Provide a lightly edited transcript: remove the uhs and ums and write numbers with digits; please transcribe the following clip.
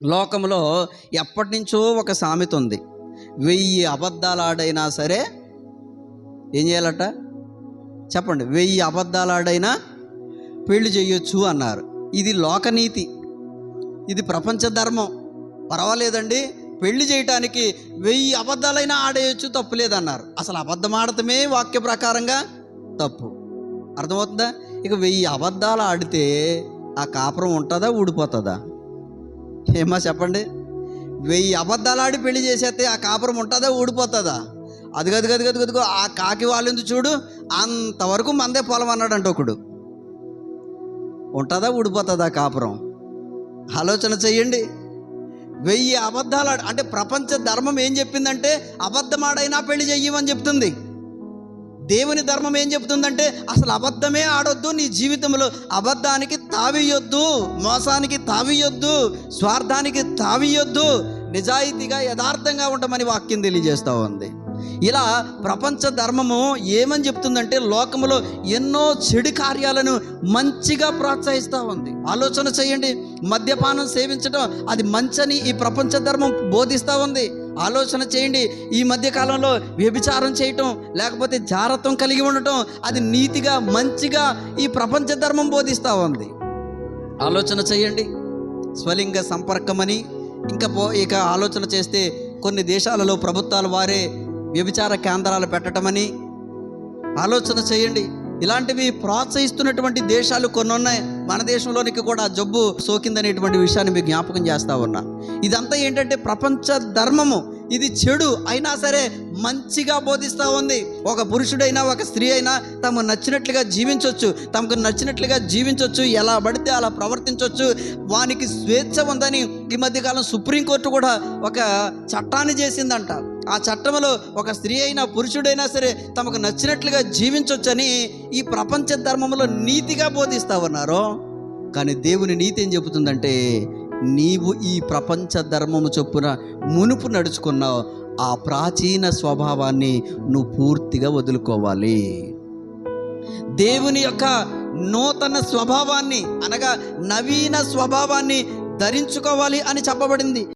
లోకంలో ఎప్పటి నుంచో ఒక సామెత ఉంది. 1000 అబద్ధాలు ఆడైనా సరే ఏం చేయాలట చెప్పండి? 1000 అబద్ధాలు ఆడైనా పెళ్లి చేయొచ్చు అన్నారు. ఇది లోకనీతి, ఇది ప్రపంచ ధర్మం. పర్వాలేదండి, పెళ్లి చేయటానికి 1000 అబద్ధాలైనా ఆడేయచ్చు, తప్పులేదన్నారు. అసలు అబద్ధం ఆడటమే వాక్య ప్రకారంగా తప్పు. అర్థమవుతుందా? ఇక 1000 అబద్ధాలు ఆడితే ఆ కాపురం ఉంటుందా, ఊడిపోతుందా? ఏమా చెప్పండి? 1000 అబద్ధాలు ఆడి పెళ్లి చేసేస్తే ఆ కాపురం ఉంటుందా, ఊడిపోతుందా? అదిగదిగదిగదిగదిగో ఆ కాకి వాళ్ళెందు చూడు, అంతవరకు మందే పొలం అన్నాడంట ఒకడు. ఉంటుందా, ఊడిపోతుందా కాపురం? ఆలోచన చెయ్యండి. 1000 అబద్ధాలు అంటే ప్రపంచ ధర్మం ఏం చెప్పిందంటే అబద్ధమాడైనా పెళ్లి చెయ్యమని చెప్తుంది. దేవుని ధర్మం ఏం చెప్తుందంటే అసలు అబద్ధమే ఆడొద్దు, నీ జీవితంలో అబద్ధానికి తావియొద్దు, మోసానికి తావియొద్దు, స్వార్థానికి తావియొద్దు, నిజాయితీగా యథార్థంగా ఉండమని వాక్యం తెలియజేస్తూ ఉంది. ఇలా ప్రపంచ ధర్మము ఏమని చెప్తుందంటే లోకములో ఎన్నో చెడు కార్యాలను మంచిగా ప్రోత్సహిస్తూ ఉంది. ఆలోచన చేయండి. మద్యపానం సేవించడం అది మంచని ఈ ప్రపంచ ధర్మం బోధిస్తూ ఉంది. ఆలోచన చేయండి. ఈ మధ్యకాలంలో వ్యభిచారం చేయటం, లేకపోతే జారత్వం కలిగి ఉండటం అది నీతిగా మంచిగా ఈ ప్రపంచ ధర్మం బోధిస్తూ ఉంది. ఆలోచన చేయండి. స్వలింగ సంపర్కమని ఇక ఆలోచన చేస్తే కొన్ని దేశాలలో ప్రభుత్వాలు వారే వ్యభిచార కేంద్రాలు పెట్టడమని ఆలోచన చేయండి. ఇలాంటివి ప్రోత్సహిస్తున్నటువంటి దేశాలు కొన్ని ఉన్నాయి. మన దేశంలోనికి కూడా జబ్బు సోకిందనేటువంటి విషయాన్ని మీకు జ్ఞాపకం చేస్తూ ఉన్నా. ఇదంతా ఏంటంటే ప్రపంచ ధర్మము. ఇది చెడు అయినా సరే మంచిగా బోధిస్తూ ఉంది. ఒక పురుషుడైనా ఒక స్త్రీ అయినా తమకు నచ్చినట్లుగా జీవించవచ్చు, ఎలా పడితే అలా ప్రవర్తించవచ్చు, వానికి స్వేచ్ఛ ఉందని ఈ మధ్యకాలం సుప్రీంకోర్టు కూడా ఒక చట్టాన్ని చేసిందంట. ఆ చట్టంలో ఒక స్త్రీ అయినా పురుషుడైనా సరే తమకు నచ్చినట్లుగా జీవించవచ్చని ఈ ప్రపంచ ధర్మంలో నీతిగా బోధిస్తూ ఉన్నారు. కానీ దేవుని నీతి ఏం చెబుతుందంటే నీవు ఈ ప్రపంచ ధర్మము చొప్పున మునుపు నడుచుకున్నావు, ఆ ప్రాచీన స్వభావాన్ని నువ్వు పూర్తిగా వదులుకోవాలి. దేవుని యొక్క నూతన స్వభావాన్ని అనగా నవీన స్వభావాన్ని ధరించుకోవాలి అని చెప్పబడింది.